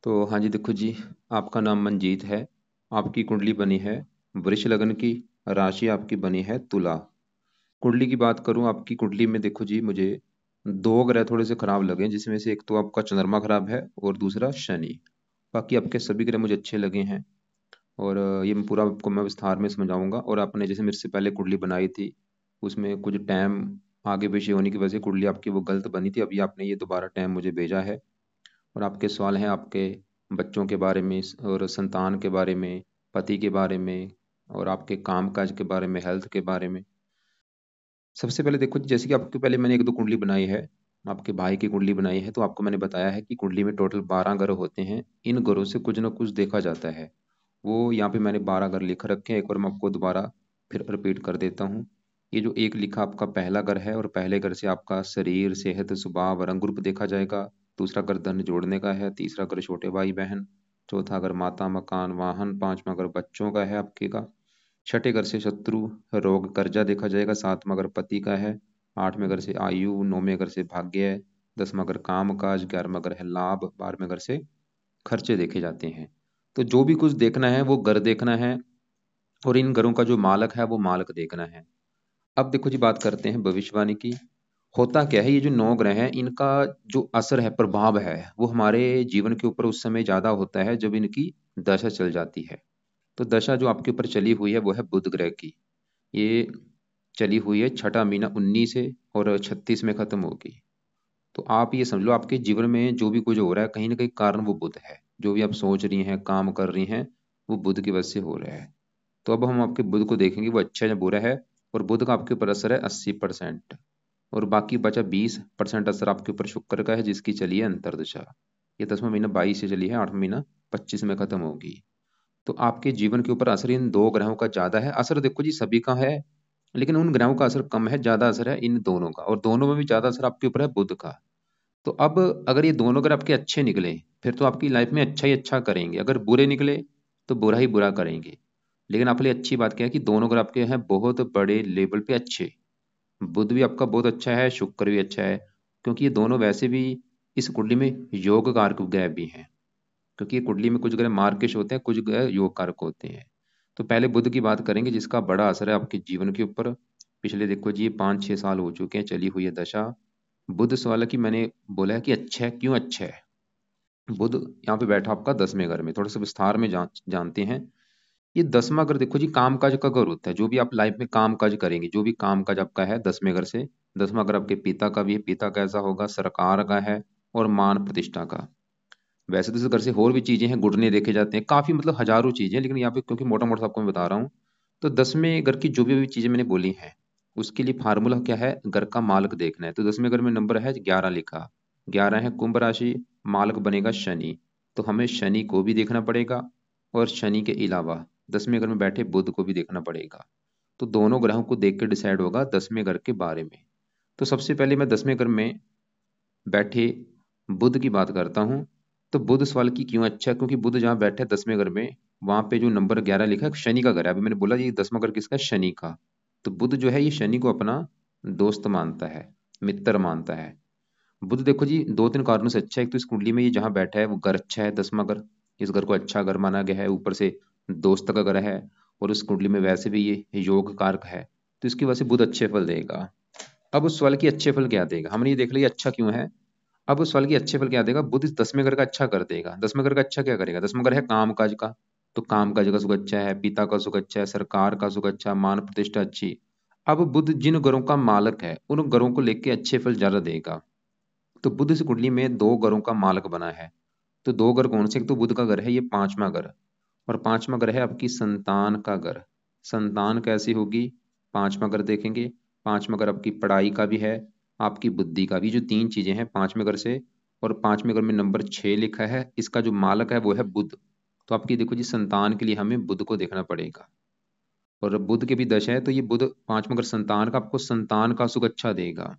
तो हाँ जी, देखो जी, आपका नाम मंजीत है। आपकी कुंडली बनी है वृष लग्न की। राशि आपकी बनी है तुला। कुंडली की बात करूं, आपकी कुंडली में देखो जी, मुझे दो ग्रह थोड़े से खराब लगे, जिसमें से एक तो आपका चंद्रमा खराब है और दूसरा शनि। बाकी आपके सभी ग्रह मुझे अच्छे लगे हैं। और ये मैं पूरा आपको मैं विस्तार में समझाऊंगा। और आपने जैसे मेरे से पहले कुंडली बनाई थी, उसमें कुछ टाइम आगे पीछे होने की वजह से कुंडली आपकी वो गलत बनी थी। अभी आपने ये दोबारा टाइम मुझे भेजा है। और आपके सवाल हैं आपके बच्चों के बारे में और संतान के बारे में, पति के बारे में, और आपके काम काज के बारे में, हेल्थ के बारे में। सबसे पहले देखो, जैसे कि आपके पहले मैंने एक दो कुंडली बनाई है, आपके भाई की कुंडली बनाई है, तो आपको मैंने बताया है कि कुंडली में टोटल 12 ग्रह होते हैं। इन ग्रहों से कुछ ना कुछ देखा जाता है। वो यहाँ पे मैंने 12 ग्रह लिख रखे हैं। एक बार मैं आपको दोबारा फिर रिपीट कर देता हूँ। ये जो एक लिखा आपका पहला घर है, और पहले घर से आपका शरीर, सेहत, स्वभाव, रंग रूप देखा जाएगा। दूसरा घर धन जोड़ने का है। तीसरा घर छोटे भाई बहन। चौथा घर माता, मकान, वाहन। पांचवा घर बच्चों का है आपके का। छठे घर से शत्रु, रोग, कर्जा देखा जाएगा। सातवां घर पति का है। आठवें घर से आयु। नौवें घर से भाग्य है। दसवां घर काम काज। 11वां घर है लाभ। 12वें घर से खर्चे देखे जाते हैं। तो जो भी कुछ देखना है वो घर देखना है, और इन घरों का जो मालक है वो मालक देखना है। अब देखो जी, बात करते हैं भविष्यवाणी की। होता क्या है, ये जो 9 ग्रह हैं, इनका जो असर है, प्रभाव है, वो हमारे जीवन के ऊपर उस समय ज्यादा होता है जब इनकी दशा चल जाती है। तो दशा जो आपके ऊपर चली हुई है वो है बुध ग्रह की। ये चली हुई है छठा महीना 19 से, और 36 में खत्म होगी। तो आप ये समझ लो, आपके जीवन में जो भी कुछ हो रहा है, कहीं ना कहीं कारण वो बुध है। जो भी आप सोच रही हैं, काम कर रही हैं, वो बुध की वजह से हो रहा है। तो अब हम आपके बुध को देखेंगे, वो अच्छा है या बुरा है। और बुध का आपके ऊपर असर है 80%। और बाकी बचा 20% असर आपके ऊपर शुक्र का है, जिसकी चली है अंतर्दशा। ये 10वां महीना 22 से चली है, 8वां महीना 25 में खत्म होगी। तो आपके जीवन के ऊपर असर इन दो ग्रहों का ज्यादा है। असर देखो जी सभी का है, लेकिन उन ग्रहों का असर कम है, ज्यादा असर है इन दोनों का। और दोनों में भी ज्यादा असर आपके ऊपर है बुध का। तो अब अगर ये दोनों अगर आपके अच्छे निकले, फिर तो आपकी लाइफ में अच्छा ही अच्छा करेंगे। अगर बुरे निकले तो बुरा ही बुरा करेंगे। लेकिन आपके लिए अच्छी बात क्या है कि दोनों अगर आपके हैं बहुत बड़े लेवल पे अच्छे। बुध भी आपका बहुत अच्छा है, शुक्र भी अच्छा है। क्योंकि ये दोनों वैसे भी इस कुंडली में योग कारक ग्रह भी हैं। क्योंकि ये कुंडली में कुछ ग्रह मार्केश होते हैं, कुछ ग्रह योग कारक होते हैं। तो पहले बुध की बात करेंगे, जिसका बड़ा असर है आपके जीवन के ऊपर। पिछले देखो जी, ये 5-6 साल हो चुके हैं चली हुई है दशा। बुध सवाल है कि मैंने बोला है कि अच्छा है, क्यों अच्छा है। बुध यहाँ पे बैठा आपका 10वें घर में। थोड़ा सा विस्तार में जानते हैं। ये 10वां घर देखो जी, काम काज का घर होता है। जो भी आप लाइफ में काम काज करेंगे, जो भी काम काज आपका है 10वें घर से। 10वां घर आपके पिता का भी है। पिता कैसा होगा, सरकार का है, और मान प्रतिष्ठा का। वैसे तो इस घर से और भी चीजें हैं, गुड़ने देखे जाते हैं, काफी मतलब हजारों चीजें, लेकिन यहाँ पे क्योंकि मोटा मोटा आपको मैं बता रहा हूँ। तो 10वें घर की जो भी चीजें मैंने बोली हैं, उसके लिए फार्मूला क्या है, घर का मालक देखना है। तो 10वें घर में नंबर है 11 लिखा। 11 है कुंभ राशि। मालक बनेगा शनि। तो हमें शनि को भी देखना पड़ेगा, और शनि के अलावा 10वें घर में बैठे बुध को भी देखना पड़ेगा। तो दोनों ग्रहों को देख के डिसाइड होगा 10वें घर के बारे में। तो सबसे पहले मैं 10वें घर में बैठे बुध की बात करता हूँ। तो बुध सवाल की क्यों अच्छा है, क्योंकि बुध जहाँ बैठे 10वें घर में, वहां पे जो नंबर 11 लिखा है शनि का घर है। अभी मैंने बोला ये 10वां घर किसका है, शनि का। तो बुध जो है ये शनि को अपना दोस्त मानता है, मित्र मानता है। बुध देखो जी दो तीन कारणों से अच्छा है। एक तो इस कुंडली में ये जहाँ बैठा है वो घर अच्छा है, 10वां घर। इस घर को अच्छा घर माना गया है, ऊपर से दोस्त का घर है। और उस कुंडली में वैसे भी ये योग कारक है। तो इसकी वजह से बुध अच्छे फल देगा। अब उस सवाल की अच्छे फल क्या देगा, हमने ये देख लिया अच्छा क्यों है। अब उस फल की अच्छे फल क्या देगा, बुध इस 10वें घर का अच्छा कर देगा। 10वें घर का अच्छा क्या करेगा, 10वां घर है काम काज का। तो काम काज का सुख अच्छा है, पिता का सुख अच्छा है, सरकार का सुख अच्छा, मान प्रतिष्ठा अच्छी। अब बुध जिन घरों का मालक है, उन घरों को लेके अच्छे फल ज्यादा देगा। तो बुध इस कुंडली में दो घरों का मालक बना है। तो दो घर कौन से, एक तो बुध का घर है ये 5वां घर। और 5वां घर है आपकी संतान का घर। संतान कैसी होगी, 5वां घर देखेंगे। 5वां घर आपकी पढ़ाई का भी है, आपकी बुद्धि का भी। जो तीन चीजें हैं 5वें घर से। और 5वें घर में नंबर 6 लिखा है, इसका जो मालक है वो है बुध। तो आपकी देखो जी, संतान के लिए हमें बुध को देखना पड़ेगा। और बुध के भी दशा है, तो ये बुध 5वां घर संतान का, आपको संतान का सुख अच्छा देगा।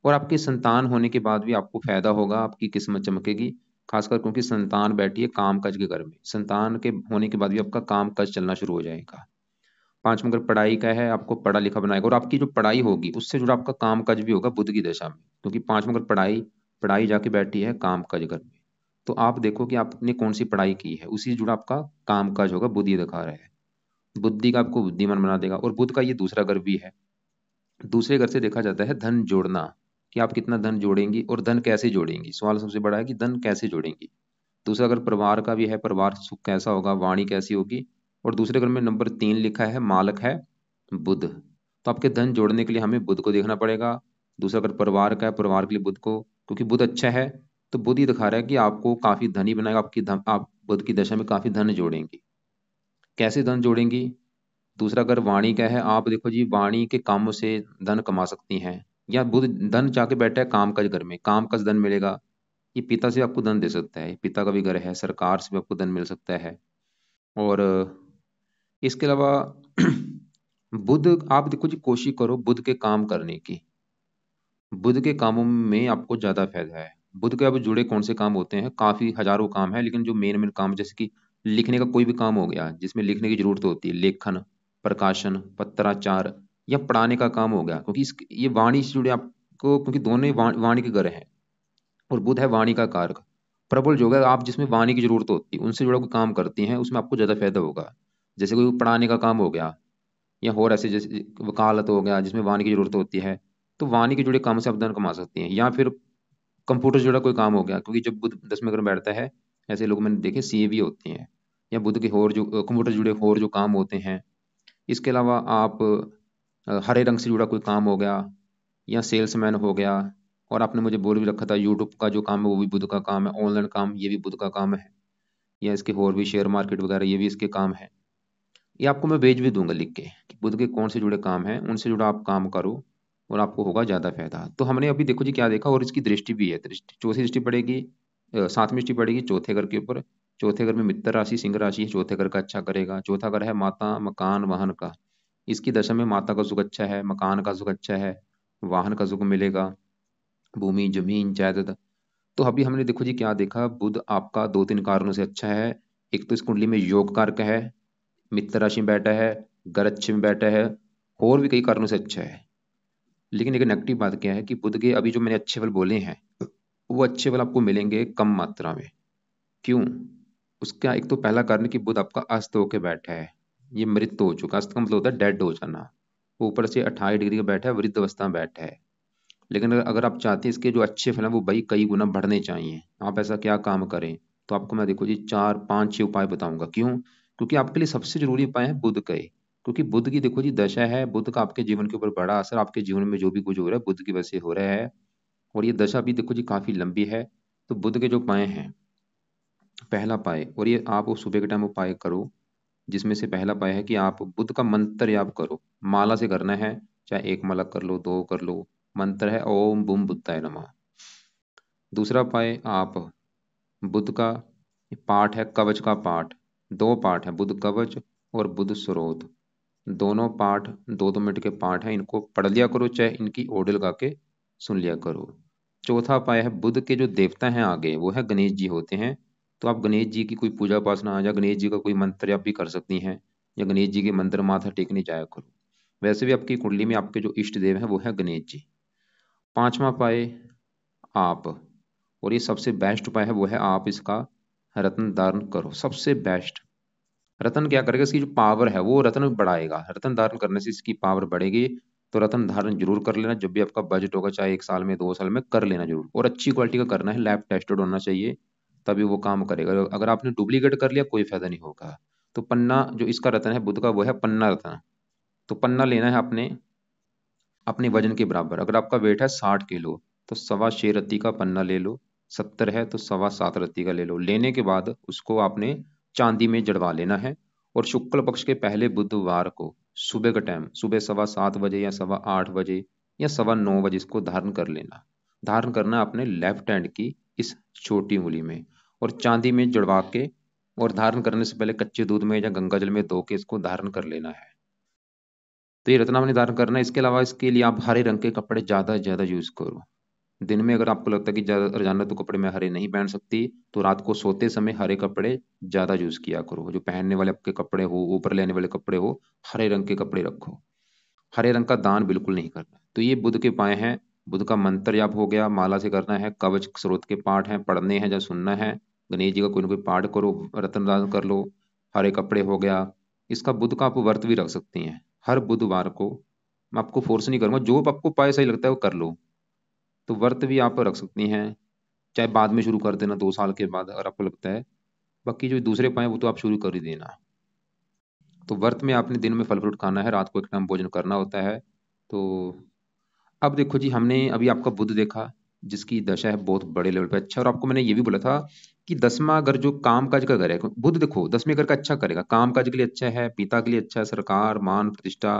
और आपके संतान होने के बाद भी आपको फायदा होगा, आपकी किस्मत चमकेगी। खासकर क्योंकि संतान बैठी है काम काज के घर में। संतान के होने के बाद भी आपका काम काज चलना शुरू हो जाएगा। 5वां घर पढ़ाई का है, आपको पढ़ा लिखा बनाएगा। और आपकी जो पढ़ाई होगी उससे जुड़ा आपका काम काज भी होगा बुध की दशा में। क्योंकि 5वां घर पढ़ाई, पढ़ाई जाके बैठी है काम काज घर में। तो आप देखो कि आपने कौन सी पढ़ाई की है, उसी से जुड़ा आपका काम काज होगा। बुध ये दिखा रहा है, बुद्धि का आपको बुद्धिमान बना देगा। और बुध का ये दूसरा घर भी है। दूसरे घर से देखा जाता है धन जोड़ना, कि आप कितना धन जोड़ेंगी और धन कैसे जोड़ेंगी। सवाल सबसे बड़ा है कि धन कैसे जोड़ेंगी। दूसरा घर परिवार का भी है, परिवार सुख कैसा होगा, वाणी कैसी होगी। और दूसरे घर में नंबर 3 लिखा है, मालक है बुध। तो आपके धन जोड़ने के लिए हमें बुध को देखना पड़ेगा। दूसरा घर परिवार का है, परिवार के लिए बुध को, क्योंकि बुध अच्छा है तो बुध ही दिखा रहा है कि आपको काफी धनी बनाएगा। आप बुध की दशा में काफी धन जोड़ेंगी। कैसे धन जोड़ेंगी। दूसरा अगर वाणी का है, आप देखो जी वाणी के कामों से धन कमा सकती हैं। या बुध धन जाके बैठा है काम काज घर में, काम काज धन मिलेगा। ये पिता से आपको धन दे सकता है, पिता का भी घर है, सरकार से भी आपको धन मिल सकता है। और इसके अलावा बुध, आप देखो जी कोशिश करो बुध के काम करने की। बुध के कामों में आपको ज्यादा फायदा है। बुध के अब जुड़े कौन से काम होते हैं, काफी हजारों काम है, लेकिन जो मेन मेन काम जैसे कि लिखने का कोई भी काम हो गया जिसमें लिखने की जरूरत होती है, लेखन, प्रकाशन, पत्राचार, या पढ़ाने का काम हो गया, क्योंकि ये वाणी से जुड़े आपको, क्योंकि दोनों ही वाणी के घर हैं। और बुध है वाणी का कारक। प्रबल जो है, आप जिसमें वाणी की जरूरत होती है उनसे जुड़ा कोई काम करती हैं, उसमें आपको ज्यादा फायदा होगा। जैसे कोई पढ़ाने का काम हो गया, या और ऐसे जैसे वकालत हो गया जिसमें वाणी की जरूरत होती है, तो वाणी के जुड़े काम से आप धन कमा सकती हैं। या फिर कंप्यूटर से जुड़ा कोई काम हो गया, क्योंकि जब बुध 10वें घर में बैठता है, ऐसे लोग मैंने देखे सीए भी होते हैं। या बुध के और जो कंप्यूटर से जुड़े और जो काम होते हैं। इसके अलावा आप हरे रंग से जुड़ा कोई काम हो गया, या सेल्समैन हो गया। और आपने मुझे बोल भी रखा था यूट्यूब का जो काम है वो भी बुध का काम है, ऑनलाइन काम ये भी बुध का काम है। या इसके और भी शेयर मार्केट वगैरह ये भी इसके काम है। ये आपको मैं भेज भी दूंगा लिख के कि बुध के कौन से जुड़े काम हैं, उनसे जुड़ा आप काम करो और आपको होगा ज्यादा फायदा। तो हमने अभी देखो जी क्या देखा, और इसकी दृष्टि भी है, दृष्टि चौथी दृष्टि पड़ेगी, सातवीं दृष्टि पड़ेगी चौथे घर के ऊपर। चौथे घर में मित्र राशि सिंह राशि है, चौथे घर का अच्छा करेगा। चौथा घर है माता मकान वाहन का। इसकी दशा में माता का सुख अच्छा है, मकान का सुख अच्छा है, वाहन का सुख मिलेगा, भूमि जमीन जायदाद। तो अभी हमने देखो जी क्या देखा, बुध आपका दो तीन कारणों से अच्छा है। एक तो इस कुंडली में योग कारक है, मित्र राशि में बैठा है, घर अच्छे में बैठा है, और भी कई कारणों से अच्छा है। लेकिन एक नेगेटिव बात क्या है कि बुध के अभी जो मैंने अच्छे फल बोले हैं, वो अच्छे फल आपको मिलेंगे कम मात्रा में। क्यों। उसका एक तो पहला कारण कि बुध आपका अस्त होके बैठा है, ये मृत हो चुका। अस्त का मतलब होता है डेड हो जाना। वो ऊपर से 28 डिग्री का बैठा है, वृद्ध अवस्था में बैठा है। लेकिन अगर आप चाहते हैं इसके जो अच्छे फल हैं वो भाई कई गुना बढ़ने चाहिए, आप ऐसा क्या काम करें। तो आपको मैं देखो जी 4 5 6 उपाय बताऊंगा। क्यों। क्योंकि आपके लिए सबसे जरूरी उपाय है बुध का ही। क्योंकि बुध की देखो जी दशा है, बुध का आपके जीवन के ऊपर बड़ा असर, आपके जीवन में जो भी कुछ हो रहा है बुध की वजह से हो रहा है। और ये दशा भी देखो जी काफी लंबी है। तो बुध के जो उपाय हैं, पहला उपाय, और ये आप वो सुबह के टाइम उपाय करो, जिसमें से पहला उपाय है कि आप बुध का मंत्र याद करो। माला से करना है, चाहे एक माला कर लो, दो कर लो। मंत्र है ओम बुम बुद्धाय नमः। दूसरा उपाय, आप बुध का पाठ है, कवच का पाठ। दो पाठ है, बुध कवच और बुध स्रोत। दोनों पाठ 2 2 मिनट के पाठ हैं, इनको पढ़ लिया करो, चाहे इनकी ऑडियो लगा के सुन लिया करो। चौथा उपाय है, बुध के जो देवता हैं आगे वो है गणेश जी होते हैं। तो आप गणेश जी की कोई पूजा उपासना या गणेश जी का कोई मंत्र आप भी कर सकती हैं, या गणेश जी के मंदिर माथा टेकने जाया करो। वैसे भी आपकी कुंडली में आपके जो इष्ट देव हैं वो है गणेश जी। पांचवा उपाय, आप, और ये सबसे बेस्ट उपाय है वो है आप इसका रत्न धारण करो। सबसे बेस्ट रत्न क्या करेगा, इसकी जो पावर है वो रत्न बढ़ाएगा। रत्न धारण करने से इसकी पावर बढ़ेगी। तो रत्न धारण जरूर कर लेना, जब भी आपका बजट होगा, चाहे 1 साल में 2 साल में कर लेना जरूर। और अच्छी क्वालिटी का करना है, लैब टेस्टेड होना चाहिए, तभी वो काम करेगा। अगर आपने डुप्लीकेट कर लिया कोई फायदा नहीं होगा। तो पन्ना जो इसका रत्न है बुध का वो है पन्ना रत्न। तो पन्ना लेना है अपने अपने वजन के बराबर। अगर आपका वेट है 60 किलो, तो 6.25 रत्ती का पन्ना ले लो। 70 है तो 7.25 रत्ती का ले लो। लेने के बाद उसको आपने चांदी में जड़वा लेना है। और शुक्ल पक्ष के पहले बुधवार को सुबह का टाइम, सुबह 7:15 बजे या 8:15 बजे या 9:15 बजे इसको धारण कर लेना। धारण करना अपने लेफ्ट हैंड की इस छोटी उंगली में, और चांदी में जड़वा के, और धारण करने से पहले कच्चे दूध में या गंगा जल में धो के इसको धारण कर लेना है। तो ये रत्नावली धारण करना है। इसके अलावा इसके लिए आप हरे रंग के कपड़े ज्यादा से ज्यादा यूज करो। दिन में अगर आपको लगता है कि ज्यादा रोजाना तो कपड़े मैं हरे नहीं पहन सकती, तो रात को सोते समय हरे कपड़े ज्यादा यूज किया करो। जो पहनने वाले आपके कपड़े हो, ऊपर लेने वाले कपड़े हो, हरे रंग के कपड़े रखो। हरे रंग का दान बिल्कुल नहीं करना। तो ये बुध के उपाय हैं। बुध का मंत्र जाप हो गया, माला से करना है, कवच स्रोत के पाठ हैं, पढ़ने हैं या सुनना है, गणेश जी का कोई ना कोई पाठ करो, रत्न दान कर लो, हरे कपड़े हो गया। इसका बुध का आप व्रत भी रख सकती हैं हर बुधवार को। मैं आपको फोर्स नहीं करूंगा, जो आपको उपाय सही लगता है वो कर लो। तो व्रत भी आप रख सकती हैं, चाहे बाद में शुरू कर देना 2 साल के बाद अगर आपको लगता है। बाकी जो दूसरे उपाय हैं, वो तो आप शुरू कर ही देना। तो व्रत में आपने दिन में फल फ्रूट खाना है, रात को एक टाइम भोजन करना होता है। तो अब देखो जी, हमने अभी आपका बुध देखा जिसकी दशा है बहुत बड़े लेवल पे अच्छा। और आपको मैंने ये भी बोला था कि 10वां घर जो काम काज का घर है, बुध देखो 10वें घर का अच्छा करेगा, काम काज के लिए अच्छा है, पिता के लिए अच्छा है, सरकार मान प्रतिष्ठा।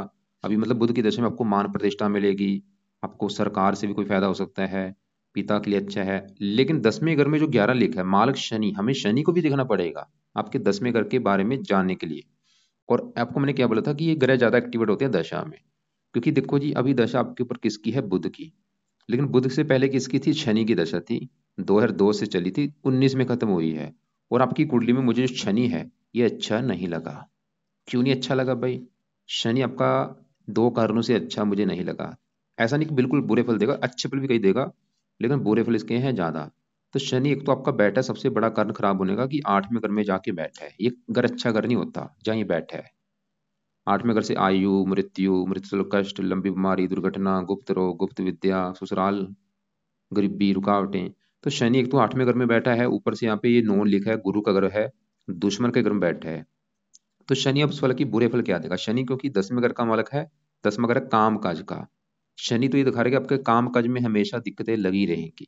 अभी मतलब बुध की दशा में आपको मान प्रतिष्ठा मिलेगी, आपको सरकार से भी कोई फायदा हो सकता है, पिता के लिए अच्छा है। लेकिन 10वें घर में जो 11 लिखा है मालक शनि, हमें शनि को भी देखना पड़ेगा आपके 10वें घर के बारे में जानने के लिए। और आपको मैंने क्या बोला था कि ये ग्रह ज्यादा एक्टिवेट होते हैं दशा में, क्योंकि देखो जी अभी दशा आपके ऊपर किसकी है, बुध की। लेकिन बुध से पहले किसकी थी, शनि की दशा थी। 2002 से चली थी, 19 में खत्म हुई है। और आपकी कुंडली में मुझे जो शनि है ये अच्छा नहीं लगा। क्यों नहीं अच्छा लगा भाई? शनि आपका दो कारणों से अच्छा मुझे नहीं लगा। ऐसा नहीं कि बिल्कुल बुरे फल देगा, अच्छे फल भी कहीं देगा, लेकिन बुरे फल इसके हैं ज्यादा। तो शनि एक तो आपका बैठा है, सबसे बड़ा कारण खराब होने का कि 8वें घर में जाके बैठा है। ये घर अच्छा घर नहीं होता जहाँ ये बैठा है। 8वें घर से आयु, मृत्यु, मृत्यु कष्ट, लंबी बीमारी, दुर्घटना, गुप्त रोग, गुप्त विद्या, ससुराल, गरीबी, रुकावटें। तो शनि एक तो 8वें घर में बैठा है, ऊपर से यहाँ पे ये नोन लिखा है गुरु का घर है, दुश्मन के घर में बैठा है। तो शनि अब इस फल की बुरे फल क्या देगा, शनि क्योंकि 10वें घर का मालक है, 10वां घर है काम काज का। शनि तो ये दिखा रहा है कि आपके काम काज में हमेशा दिक्कतें लगी रहेंगी।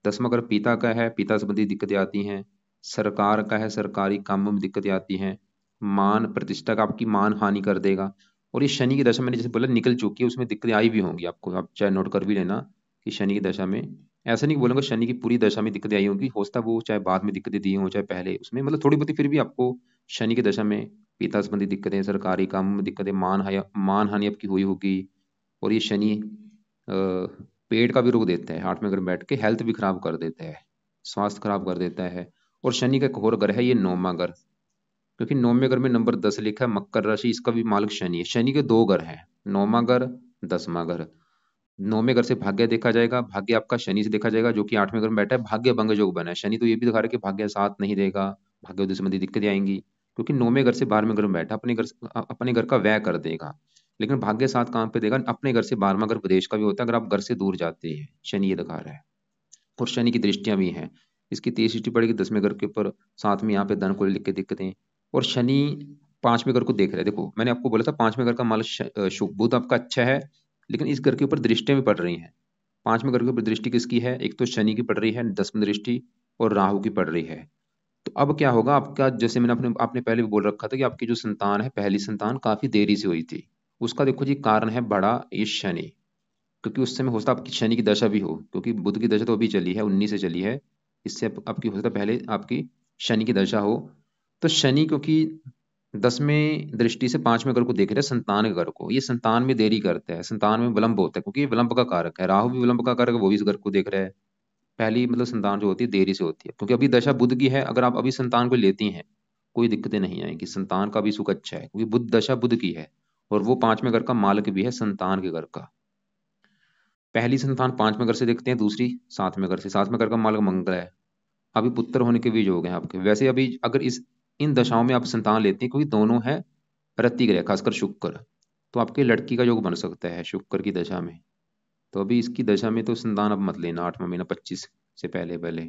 10वां घर पिता का है, पिता संबंधी दिक्कतें आती हैं। सरकार का है, सरकारी कामों में दिक्कतें आती हैं। मान प्रतिष्ठा का आपकी मान हानि कर देगा। और ये शनि की दशा मैंने जैसे बोला निकल चुकी है, उसमें दिक्कतें आई भी होंगी आपको, आप चाहे नोट कर भी लेना कि शनि की दशा में, ऐसा नहीं बोलूंगा शनि की पूरी दशा में दिक्कतें आई होंगी, हो सकता है वो चाहे बाद में दिक्कतें दी हों चाहे पहले उसमें, मतलब थोड़ी बहुत फिर भी आपको शनि की दशा में पिता संबंधी दिक्कतें, सरकारी काम में दिक्कतें, मान हानि आपकी हुई होगी। और ये शनि पेट का भी रोग देता है, 8वें घर में बैठ के हेल्थ भी खराब कर देता है, स्वास्थ्य खराब कर देता है। और शनि का एक और घर है ये 9वां घर, क्योंकि 9वें घर में नंबर 10 लिखा है, मकर राशि, इसका भी मालिक शनि है। शनि के दो घर हैं, 9वां घर, 10वां घर। 9वें घर से भाग्य देखा जाएगा, भाग्य आपका शनि से देखा जाएगा जो कि 8वें घर में बैठा है, भाग्य भंग योग बना है। शनि तो ये भी दिखा रहा है कि भाग्य साथ नहीं देगा, भाग्य संबंधी दिक्कतें आएंगी, क्योंकि 9वें घर से 12वें घर में बैठा, अपने घर का व्यय कर देगा। लेकिन भाग्य साथ कहाँ पे देगा, अपने घर से 12वां घर विदेश का भी होता है अगर आप घर से दूर जाते हैं, शनि ये दिखा रहा है। और शनि की दृष्टियां भी हैं, इसकी 23 दृष्टि पड़ेगी 10वें घर के ऊपर, साथ में यहाँ पे धन को लेकर दिक्कतें। और शनि 5वें घर को देख रहा है, देखो मैंने आपको बोला था 5वें घर का मालक शुभ बुध आपका अच्छा है, लेकिन इस घर के ऊपर दृष्टियां भी पड़ रही हैं। 5वें घर के ऊपर दृष्टि किसकी है, एक तो शनि की पड़ रही है 10वीं दृष्टि, और राहु की पड़ रही है। तो अब क्या होगा आपका, जैसे मैंने अपने आपने पहले भी बोल रखा था कि आपकी जो संतान है, पहली संतान काफी देरी से हुई थी। उसका देखो जी कारण है बड़ा ये शनि, क्योंकि उस समय हो सकता है आपकी शनि की दशा भी हो, क्योंकि बुध की दशा तो अभी चली है 19 से चली है, इससे आपकी हो सकता है पहले आपकी शनि की दशा हो। तो शनि क्योंकि 10वें दृष्टि से 5वें घर को देख रहे हैं, संतान के घर को, ये संतान में देरी करता है, संतान में विलंब होता है, क्योंकि ये विलंब का कारक है, राहु भी विलंब का कारक है, वो भी इस घर को देख रहा है। पहली मतलब संतान जो होती है देरी से होती है, क्योंकि अभी दशा बुध की है, अगर आप अभी संतान को लेती हैं कोई दिक्कतें नहीं आएंगी, संतान का भी सुख अच्छा है, क्योंकि बुध दशा बुध की है, और वो 5वें घर का मालक भी है संतान के घर का। पहली संतान 5वें घर से देखते हैं, दूसरी 7वें घर से, 7वें घर का मालक मंगल है। अभी पुत्र होने के बीज हो गए हैं आपके। वैसे अभी अगर इस इन दशाओं में आप संतान लेते हैं, क्योंकि दोनों है रति ग्रह, खासकर शुक्र, तो आपके लड़की का योग बन सकता है शुक्र की दशा में। तो अभी इसकी दशा में तो संतान अब मत लेना, 8वां महीना 25 से पहले पहले।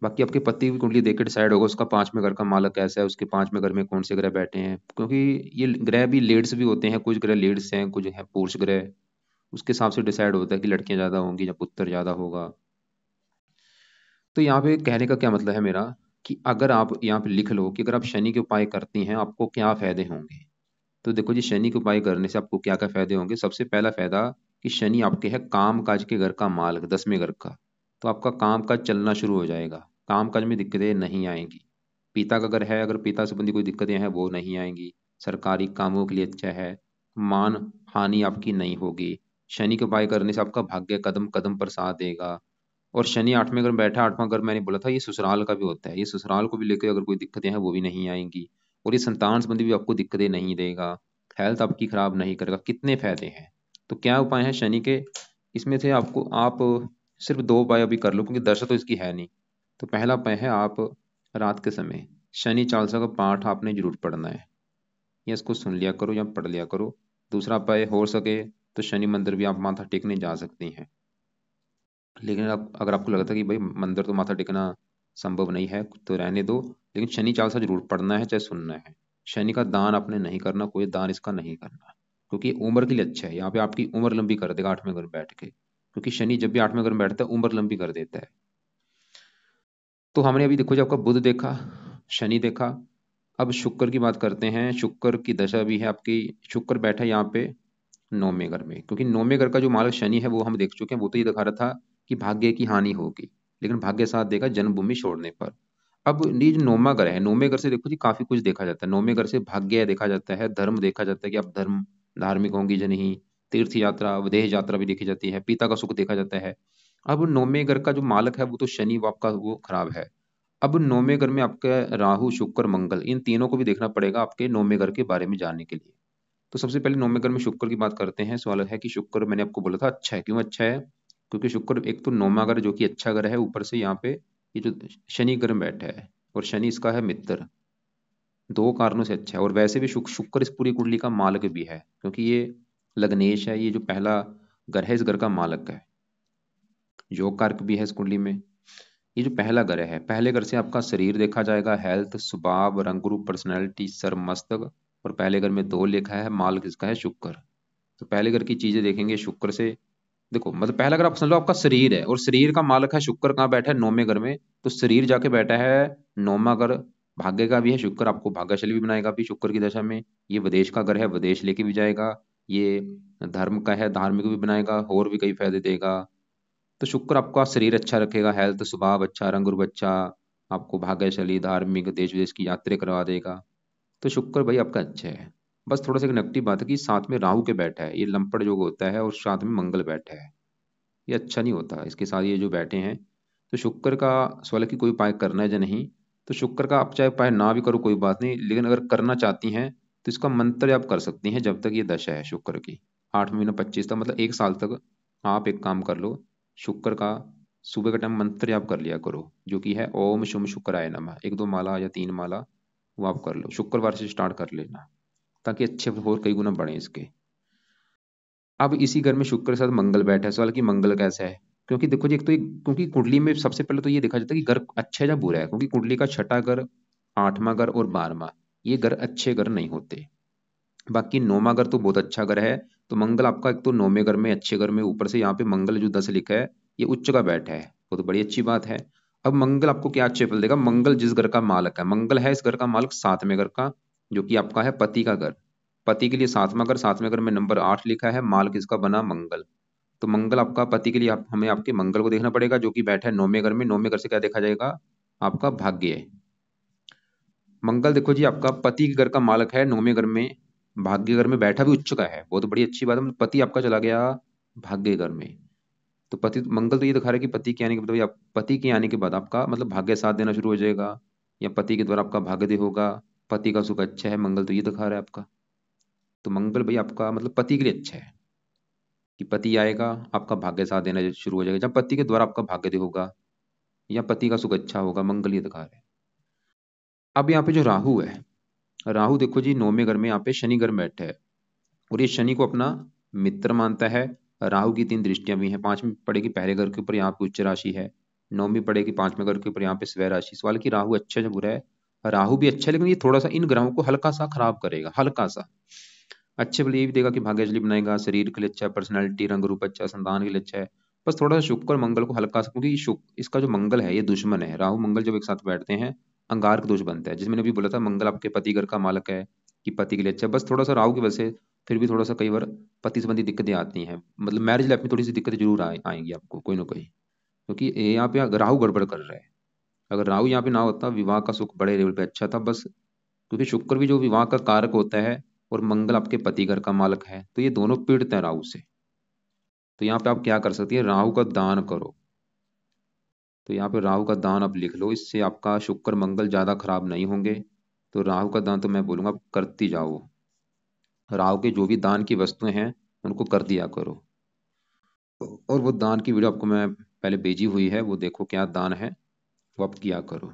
बाकी आपके पति की कुंडली देख के डिसाइड होगा उसका 5वें घर का मालक कैसा है, उसके 5वें घर में कौन से ग्रह बैठे हैं, क्योंकि ये ग्रह भी लेड्स भी होते हैं, कुछ ग्रह लेड्स हैं, कुछ है पुरुष ग्रह। उसके हिसाब से डिसाइड होता है कि लड़कियां ज्यादा होंगी या पुत्र ज्यादा होगा। तो यहाँ पे कहने का क्या मतलब है मेरा, कि अगर आप यहाँ पे लिख लो कि अगर आप शनि के उपाय करती हैं आपको क्या फायदे होंगे। तो देखो जी, शनि के उपाय करने से आपको क्या क्या फायदे होंगे। सबसे पहला फायदा कि शनि आपके है काम काज के घर का मालक, 10वें घर का। तो आपका काम काज चलना शुरू हो जाएगा, काम काज में दिक्कतें नहीं आएंगी। पिता का घर है, अगर पिता संबंधी कोई दिक्कतें हैं वो नहीं आएंगी। सरकारी कामों के लिए अच्छा है, मान हानि आपकी नहीं होगी। शनि के उपाय करने से आपका भाग्य कदम कदम पर साथ देगा। और शनि 8वें घर में बैठा, 8वां घर मैंने बोला था ये ससुराल का भी होता है, ये ससुराल को भी लेकर अगर कोई दिक्कतें हैं वो भी नहीं आएंगी। और ये संतान संबंधी भी आपको दिक्कतें नहीं देगा, हेल्थ आपकी खराब नहीं करेगा। कितने फायदे हैं। तो क्या उपाय हैं शनि के, इसमें से आपको आप सिर्फ 2 उपाय अभी कर लो, क्योंकि दशा तो इसकी है नहीं। तो पहला पय है, आप रात के समय शनि चालीसा का पाठ आपने जरूर पढ़ना है, या इसको सुन लिया करो या पढ़ लिया करो। दूसरा पय, हो सके तो शनि मंदिर भी आप माथा टेकने जा सकती हैं। लेकिन आप, अगर आपको लगता है कि भाई मंदिर तो माथा टेकना संभव नहीं है तो रहने दो, लेकिन शनि चालीसा जरूर पढ़ना है चाहे सुनना है। शनि का दान आपने नहीं करना, कोई दान इसका नहीं करना, क्योंकि उम्र के लिए अच्छा है। यहाँ पे आपकी उम्र लंबी कर देगा आठवें घर में बैठ के, क्योंकि शनि जब भी आठवें घर में बैठता है उम्र लंबी कर देता है। तो हमने अभी देखो, जब आपका बुध देखा, शनि देखा, अब शुक्र की बात करते हैं। शुक्र की दशा भी है आपकी, शुक्र बैठा है यहाँ पे नौवें घर में, क्योंकि नौवें घर का जो मालक शनि है वो हम देख चुके हैं, वो तो ये दिखा रहा था कि भाग्य की हानि होगी, लेकिन भाग्य साथ देगा जन्मभूमि छोड़ने पर। अब ये जो नौवां घर है, नौवें घर से देखो जी काफी कुछ देखा जाता है। नौवें घर से भाग्य देखा जाता है, धर्म देखा जाता है कि आप धार्मिक होंगी या नहीं, तीर्थ यात्रा विदेश यात्रा भी देखी जाती है, पिता का सुख देखा जाता है। अब नौवें घर का जो मालक है वो तो शनि, वो आपका वो खराब है। अब नौवें घर में आपके राहु शुक्र मंगल, इन तीनों को भी देखना पड़ेगा आपके नौवें घर के बारे में जानने के लिए। तो सबसे पहले नौवें घर में शुक्र की बात करते हैं। सवाल है कि शुक्र, मैंने आपको बोला था अच्छा है, क्यों अच्छा है? क्योंकि शुक्र एक तो नौवां घर जो कि अच्छा घर है, ऊपर से यहाँ पे ये जो शनि ग्रह में बैठा है, और शनि इसका है मित्र, दो कारणों से अच्छा है। और वैसे भी शुक्र इस पूरी कुंडली का मालक भी है, क्योंकि ये लग्नेश है, ये जो पहला घर है इस घर का मालक है, योग कारक भी है इस कुंडली में। ये जो पहला घर है, पहले घर से आपका शरीर देखा जाएगा, हेल्थ, स्वभाव, रंग रूप, पर्सनैलिटी, सर मस्तक। और पहले घर में दो लिखा है, माल किसका है? शुक्र। तो पहले घर की चीजें देखेंगे शुक्र से। देखो मतलब पहला घर आप समझ लो आपका शरीर है, और शरीर का मालक है शुक्र, कहाँ बैठा है? नौवें घर में। तो शरीर जाके बैठा है नौवां घर। भाग्य का भी है शुक्र, आपको भाग्यशाली भी बनाएगा भी शुक्र की दशा में। ये विदेश का घर है, विदेश लेके भी जाएगा। ये धर्म का है, धार्मिक भी बनाएगा, और भी कई फायदे देगा। तो शुक्र आपका शरीर अच्छा रखेगा, हेल्थ, स्वभाव अच्छा, रंग रूप अच्छा, आपको भाग्यशाली, धार्मिक, देश विदेश की यात्रा करवा देगा। तो शुक्र भाई आपका अच्छा है। बस थोड़ा सा एक नेगेटिव बात है कि साथ में राहु के बैठा है, ये लंपट योग होता है, और साथ में मंगल बैठा है, ये अच्छा नहीं होता इसके साथ ये जो बैठे हैं। तो शुक्र का सवाल है कि कोई उपाय करना है या नहीं। तो शुक्र का आप चाहे उपाय ना भी करो कोई बात नहीं, लेकिन अगर करना चाहती हैं तो इसका मंत्र आप कर सकती हैं जब तक ये दशा है शुक्र की, 8 महीना 25 तक, मतलब 1 साल तक। आप एक काम कर लो, शुक्र का सुबह का टाइम मंत्र आप कर लिया करो, जो कि है ओम शुम शुक्राय नमः, 1 2 माला या 3 माला, वो आप कर लो, शुक्रवार से स्टार्ट कर लेना, ताकि अच्छे और कई गुना बढ़े इसके। अब इसी घर में शुक्र के साथ मंगल बैठा है, सवाल कि मंगल कैसा है? क्योंकि देखो जी, एक तो क्योंकि कुंडली में सबसे पहले तो ये देखा जाता है कि घर अच्छा है या बुरा है, क्योंकि कुंडली का छठा घर, आठवां घर और 12वां, ये घर अच्छे घर नहीं होते। बाकी नौवां घर तो बहुत अच्छा घर है। तो मंगल आपका एक तो नौवें घर में, अच्छे घर में, ऊपर से यहाँ पे मंगल जो 10 लिखा है ये उच्च का बैठा है, वो तो बड़ी अच्छी बात है। अब मंगल आपको क्या अच्छे फल देगा? मंगल जिस घर का मालक है, मंगल है इस घर का मालक सातवें घर का, जो कि आपका है पति का घर। पति के लिए सातवां घर, सातवें घर में नंबर 8 लिखा है, माल किसका बना? मंगल। तो मंगल आपका पति के लिए, हमें आपके मंगल को देखना पड़ेगा, जो कि बैठा है नौवें घर में। नौवें घर से क्या देखा जाएगा? आपका भाग्य। मंगल देखो जी आपका पति के घर का मालक है नौवें घर में, भाग्य घर में बैठा भी उच्च का है, बहुत बड़ी अच्छी बात है। मतलब पति आपका चला गया भाग्य घर में। तो पति मंगल तो ये दिखा रहा है कि पति के आने के बाद, आप पति के आने के बाद आपका मतलब भाग्य साथ देना शुरू हो जाएगा, या पति के द्वारा आपका भाग्य होगा, पति का सुख अच्छा है, मंगल तो ये दिखा रहा है आपका। तो मंगल भाई आपका मतलब पति के लिए अच्छा है, कि पति आएगा, आपका भाग्य साथ देना शुरू हो जाएगा, जब पति के द्वारा आपका भाग्य होगा या पति का सुख अच्छा होगा, मंगल ये दिखा रहा है। अब यहाँ पे जो राहु है, राहु देखो जी नौवें घर में यहाँ पे शनि घर में बैठा है, और ये शनि को अपना मित्र मानता है। राहु की 3 दृष्टियां भी हैं, पांचवी पड़ेगी पहले घर के ऊपर, यहाँ पे उच्च राशि है। नौवीं पड़ेगी पांचवें घर के ऊपर, यहाँ पे स्वय राशि। सवाल कि राहु अच्छा है या बुरा है? राहु भी अच्छा है, लेकिन ये थोड़ा सा इन ग्रहों को हल्का सा खराब करेगा, हल्का सा। अच्छे भले ये भी देगा कि भाग्यशाली बनाएगा, शरीर के लिए अच्छा है, पर्सनैलिटी, रंग रूप अच्छा, संतान के लिए अच्छा है। बस थोड़ा सा शुक्र और मंगल को हल्का सा, क्योंकि शुक्र इसका जो मंगल है ये दुश्मन है। राहु मंगल जब एक साथ बैठते हैं अंगारक दोष बनता है, जिसमें अभी बोला था मंगल आपके पति घर का मालक है, कि पति के लिए अच्छा है। बस थोड़ा सा राहु की वजह से फिर भी थोड़ा सा कई बार पति संबंधी दिक्कतें आती हैं, मतलब मैरिज लाइफ में थोड़ी सी दिक्कतें जरूर आएंगी आपको कोई ना कोई, क्योंकि यहाँ पे राहु गड़बड़ कर रहा है। अगर राहु यहाँ पे ना होता, विवाह का सुख बड़े लेवल पे अच्छा था। बस क्योंकि शुक्र भी जो विवाह का कारक होता है, और मंगल आपके पति घर का मालक है, तो ये दोनों पीड़ित हैं राहु से। तो यहाँ पे आप क्या कर सकती है? राहु का दान करो। तो यहाँ पे राहु का दान आप लिख लो, इससे आपका शुक्र मंगल ज्यादा खराब नहीं होंगे। तो राहु का दान तो मैं बोलूंगा आप करती जाओ, राहु के जो भी दान की वस्तुएं हैं उनको कर दिया करो। और वो दान की वीडियो आपको मैं पहले भेजी हुई है, वो देखो क्या दान है। वो आप किया करो।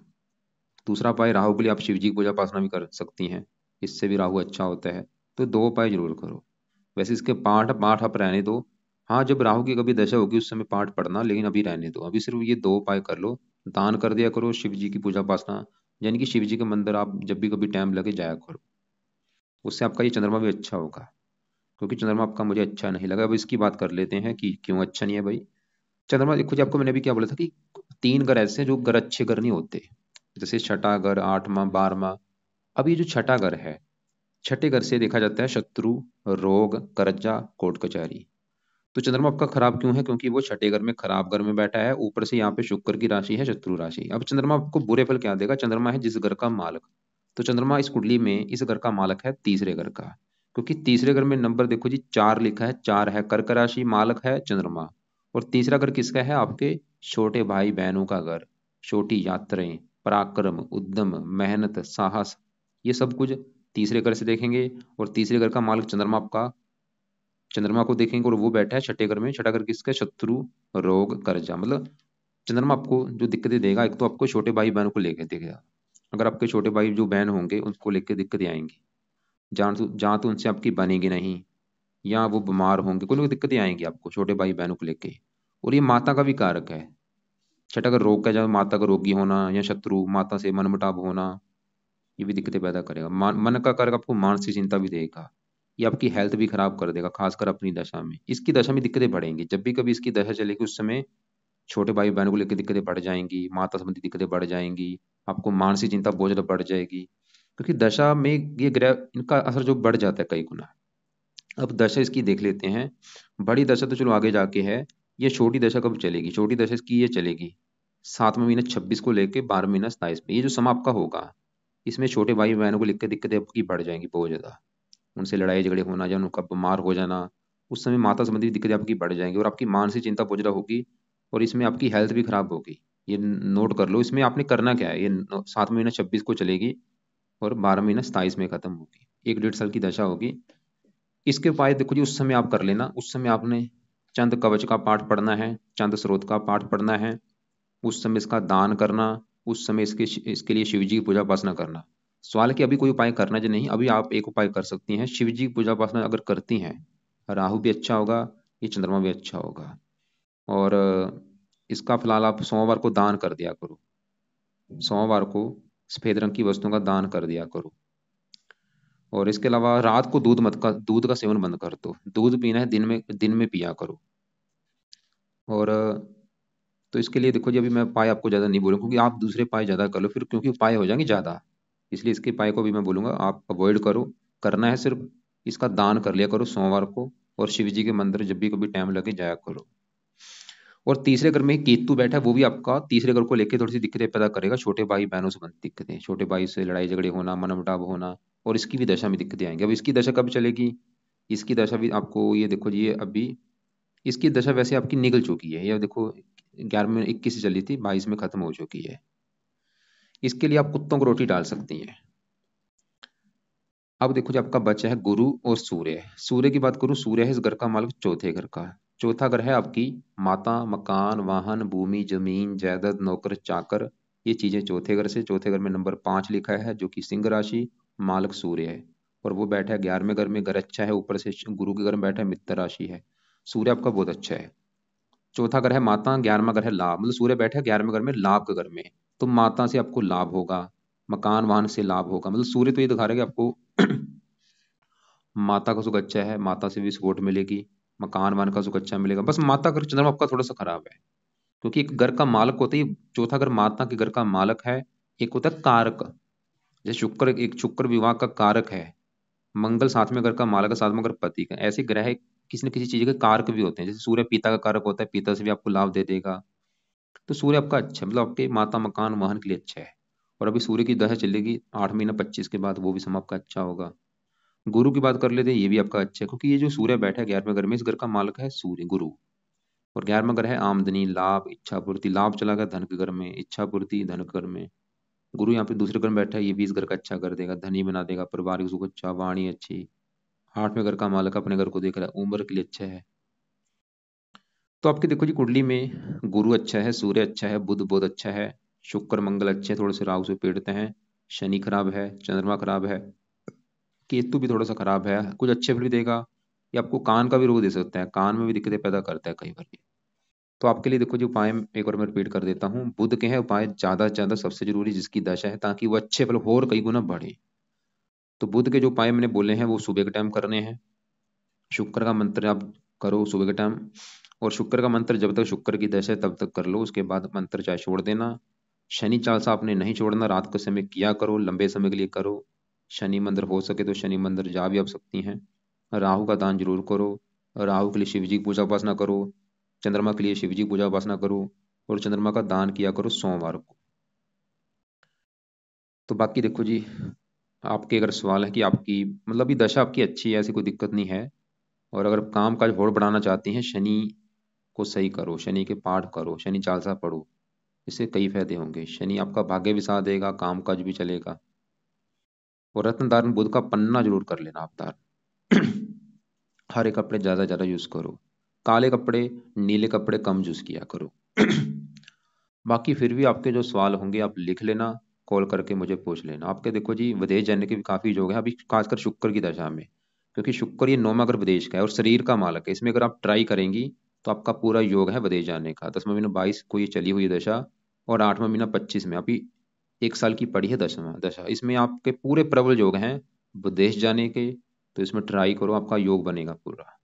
दूसरा उपाय, राहु के लिए आप शिव जी की पूजा उपासना भी कर सकती हैं, इससे भी राहु अच्छा होता है। तो दो उपाय जरूर करो। वैसे इसके पाठ पाठ आप रहने दो। हाँ, जब राहु की कभी दशा होगी उस समय पाठ पढ़ना, लेकिन अभी रहने दो, अभी सिर्फ ये दो उपाय कर लो। दान कर दिया करो, शिव जी की पूजा उपासना, यानी कि शिव जी के मंदिर आप जब भी कभी टाइम लगे जाया करो। उससे आपका ये चंद्रमा भी अच्छा होगा। क्योंकि चंद्रमा आपका मुझे अच्छा नहीं लगा। अब इसकी बात कर लेते हैं कि क्यों अच्छा नहीं है भाई। चंद्रमा देखो जी, आपको मैंने भी क्या बोला था कि तीन ग्रह ऐसे हैं जो ग्रह अच्छे ग्रह नहीं होते। जैसे छठा घर, आठवां, बारहवां। अब ये जो छठा घर है, छठे घर से देखा जाता है शत्रु, रोग, कर्जा, कोर्ट कचहरी। तो चंद्रमा आपका खराब क्यों है? क्योंकि वो छठे घर में खराब घर में बैठा है, ऊपर से यहाँ पे शुक्र की राशि है शत्रु राशि। अब चंद्रमा आपको बुरे फल क्या देगा? चंद्रमा है जिस घर का मालक। तो चंद्रमा इस कुंडली में इस घर का मालक है तीसरे घर का। क्योंकि तीसरे घर में नंबर देखो जी, चार लिखा है, चार है कर्क राशि, मालक है चंद्रमा। और तीसरा घर किसका है? आपके छोटे भाई बहनों का घर। छोटी यात्राएं, पराक्रम, उद्यम, मेहनत, साहस, ये सब कुछ तीसरे घर से देखेंगे। और तीसरे घर का मालिक चंद्रमा आपका, चंद्रमा को देखेंगे और वो बैठा है छठे घर में। छठा घर किसका? शत्रु, रोग, कर्जा। मतलब चंद्रमा आपको जो दिक्कतें देगा, एक तो आपको छोटे भाई बहनों को लेकर देगा। अगर आपके छोटे भाई जो बहन होंगे उनको लेकर दिक्कतें आएंगी। जहाँ तो उनसे आपकी बनेगी नहीं, या वो बीमार होंगे, कोई ना कोई दिक्कतें आएंगी आपको छोटे भाई बहनों को लेके। और ये माता का भी कारक है। छठा अगर रोग का, जहाँ माता का रोगी होना या शत्रु, माता से मनमुटाव होना, ये भी दिक्कतें पैदा करेगा। मन का कारक आपको मानसिक चिंता भी देगा। ये आपकी हेल्थ भी खराब कर देगा, खासकर अपनी दशा में। इसकी दशा में दिक्कतें बढ़ेंगी, जब भी कभी इसकी दशा चलेगी उस समय छोटे भाई बहनों को लेकर दिक्कतें बढ़ जाएंगी, माता संबंधी दिक्कतें बढ़ जाएंगी। आपको मानसिक चिंता बहुत ज्यादा बढ़ जाएगी। क्योंकि दशा में ये ग्रह, इनका असर जो बढ़ जाता है कई गुना। अब दशा इसकी देख लेते हैं। बड़ी दशा तो चलो आगे जाके है। ये छोटी दशा कब चलेगी? छोटी दशा इसकी ये चलेगी 7वां महीना 26 को लेके 12वां महीना 27 में। ये जो समय आपका होगा, इसमें छोटे भाई बहनों को लेकर दिक्कतें आपकी बढ़ जाएंगी बहुत ज्यादा। उनसे लड़ाई झगड़े होना या उनका बीमार हो जाना, उस समय माता संबंधी दिक्कतें आपकी बढ़ जाएंगी और आपकी मानसिक चिंता बहुत ज्यादा होगी। और इसमें आपकी हेल्थ भी खराब होगी। ये नोट कर लो। इसमें आपने करना क्या है, ये 7वां महीना 26 को चलेगी और 12वां महीना 27 में खत्म होगी। 1 डेढ़ साल की दशा होगी। इसके उपाय देखो जी, उस समय आप कर लेना। उस समय आपने चंद कवच का पाठ पढ़ना है, चंद स्रोत का पाठ पढ़ना है। उस समय इसका दान करना। उस समय इसके लिए शिव जी की पूजा उपासना करना। सवाल है कि अभी कोई उपाय करना है नहीं। अभी आप एक उपाय कर सकती हैं, शिव जी की पूजा उपासना अगर करती हैं, राहु भी अच्छा होगा, ये चंद्रमा भी अच्छा होगा। और इसका फिलहाल आप सोमवार को दान कर दिया करो। सोमवार को सफेद रंग की वस्तुओं का दान कर दिया करो। और इसके अलावा रात को दूध का सेवन बंद कर दो। दूध पीना है दिन में पिया करो। और तो इसके लिए देखो जी, अभी मैं उपाय आपको ज्यादा नहीं बोलूंगा, क्योंकि आप दूसरे उपाय ज्यादा कर लो फिर, क्योंकि उपाय हो जाएंगे ज्यादा। इसलिए इसके उपाय को भी मैं बोलूंगा आप अवॉइड करो। करना है सिर्फ इसका दान कर लिया करो सोमवार को। और शिव जी के मंदिर जब भी कभी टाइम लगे जाया करो। और तीसरे घर में केतु बैठा है, वो भी आपका तीसरे घर को लेकर थोड़ी सी दिक्कतें पैदा करेगा। छोटे भाई बहनों से बनती दिक्कतें, छोटे भाई से लड़ाई झगड़े होना, मनमुटाव होना। और इसकी भी दशा में दिक्कतें आएंगी। अब इसकी दशा कब चलेगी? इसकी दशा भी आपको ये देखो जी, ये अभी इसकी दशा वैसे आपकी निकल चुकी है। ये देखो 11 में 21 से चली थी, 22 में खत्म हो चुकी है। इसके लिए आप कुत्तों को रोटी डाल सकती हैं। अब देखो जो आपका बचा है गुरु और सूर्य। सूर्य की बात करूं, सूर्य है इस घर का मालिक चौथे घर का। चौथा घर है आपकी माता, मकान, वाहन, भूमि, जमीन, जायदाद, नौकर चाकर। ये चीजें चौथे घर से। चौथे घर में नंबर 5 लिखा है, जो कि सिंह राशि, मालिक सूर्य है। और वो बैठा है 11वें घर में। घर अच्छा है, ऊपर से गुरु के घर में बैठा है, मित्र राशि है। सूर्य आपका बहुत अच्छा है। चौथा घर है माता, 11वां घर है लाभ। मतलब सूर्य बैठे 11वें घर में, लाभ के घर में। तो माता से आपको लाभ होगा, मकान वाहन से लाभ होगा। मतलब सूर्य तो ये दिखा रहा है कि आपको माता का सुख अच्छा है, माता से भी सपोर्ट मिलेगी। मकान वाहन का सुख अच्छा मिलेगा। बस माता का चंद्रमा आपका थोड़ा सा खराब है। क्योंकि एक घर का मालक होता है चौथा घर, माता के घर का मालक है। एक होता है कारक, जैसे शुक्र, एक शुक्र विवाह का कारक है। मंगल 7वें घर का मालक है, 7वां घर पति का। ऐसे ग्रह किसी न किसी चीज के कारक भी होते हैं। जैसे सूर्य पिता का कारक होता है, पिता से भी आपको लाभ दे देगा। तो सूर्य आपका अच्छा है, मतलब आपके माता मकान वाहन के लिए अच्छा है। और अभी सूर्य की दशा चलेगी 8 महीना 25 के बाद, वो भी समय आपका अच्छा होगा। गुरु की बात कर लेते हैं, ये भी आपका अच्छा है। क्योंकि ये जो सूर्य बैठा है 11वें घर में, इस घर का मालिक है सूर्य, गुरु। और 11वां घर है आमदनी, लाभ, इच्छा पूर्ति। लाभ चला गया धन के घर में, इच्छा पूर्ति धन के घर में। गुरु यहाँ पे दूसरे घर में बैठा है, ये भी इस घर का अच्छा कर देगा, धनी बना देगा, पारिवारिक सुख अच्छा, वाणी अच्छी। 8वें घर का मालिक अपने घर को देख रहा है, उम्र के लिए अच्छा है। तो आपके देखो जी कुंडली में गुरु अच्छा है, सूर्य अच्छा है, बुध बहुत अच्छा है, शुक्र मंगल अच्छे, थोड़े से राहु से पीड़ित हैं। शनि खराब है, चंद्रमा खराब है, केतु भी थोड़ा सा खराब है। कुछ अच्छे फल भी देगा, ये आपको कान का भी रोग दे सकता है, कान में भी दिक्कतें पैदा करता है कई बार ये। तो आपके लिए देखो जो उपाय एक बार मैं रिपीट कर देता हूँ। बुध के हैं उपाय ज्यादा से ज्यादा सबसे जरूरी जिसकी दशा है, ताकि वो अच्छे फल हो और कई गुना बढ़े। तो बुध के जो उपाय मैंने बोले हैं वो सुबह के टाइम करने हैं। शुक्र का मंत्र आप करो सुबह के टाइम, और शुक्र का मंत्र जब तक शुक्र की दशा है तब तक कर लो, उसके बाद मंत्र चाहे छोड़ देना। शनि चालीसा आपने नहीं छोड़ना, रात के समय किया करो, लंबे समय के लिए करो। शनि मंदिर हो सके तो शनि मंदिर जा भी आप सकती हैं। राहु का दान जरूर करो, राहु के लिए शिव जी की पूजा उपासना करो। चंद्रमा के लिए शिव जी की पूजा उपासना करो, और चंद्रमा का दान किया करो सोमवार को। तो बाकी देखो जी, आपके अगर सवाल है कि आपकी मतलब अभी दशा आपकी अच्छी है, ऐसी कोई दिक्कत नहीं है। और अगर काम काज और बढ़ाना चाहती हैं, शनि को सही करो, शनि के पाठ करो, शनि चालीसा पढ़ो। इससे कई फायदे होंगे, शनि आपका भाग्य भी साथ देगा, काम काज भी चलेगा। और रत्न धारण बुध का पन्ना जरूर कर लेना आप धारण। हरे कपड़े ज्यादा ज्यादा यूज करो, काले कपड़े नीले कपड़े कम यूज किया करो। बाकी फिर भी आपके जो सवाल होंगे आप लिख लेना, कॉल करके मुझे पूछ लेना। आपके देखो जी विदेश जाने के भी काफी योग है अभी, खासकर शुक्र की दशा में, क्योंकि शुक्र ये नौवां ग्रह विदेश का है और शरीर का मालक है। इसमें अगर आप ट्राई करेंगी तो आपका पूरा योग है विदेश जाने का। 10वां महीना 22 को ये चली हुई है दशा, और 8वां महीना 25 में, अभी 1 साल की पड़ी है 10वां दशा। इसमें आपके पूरे प्रबल योग हैं विदेश जाने के। तो इसमें ट्राई करो, आपका योग बनेगा पूरा।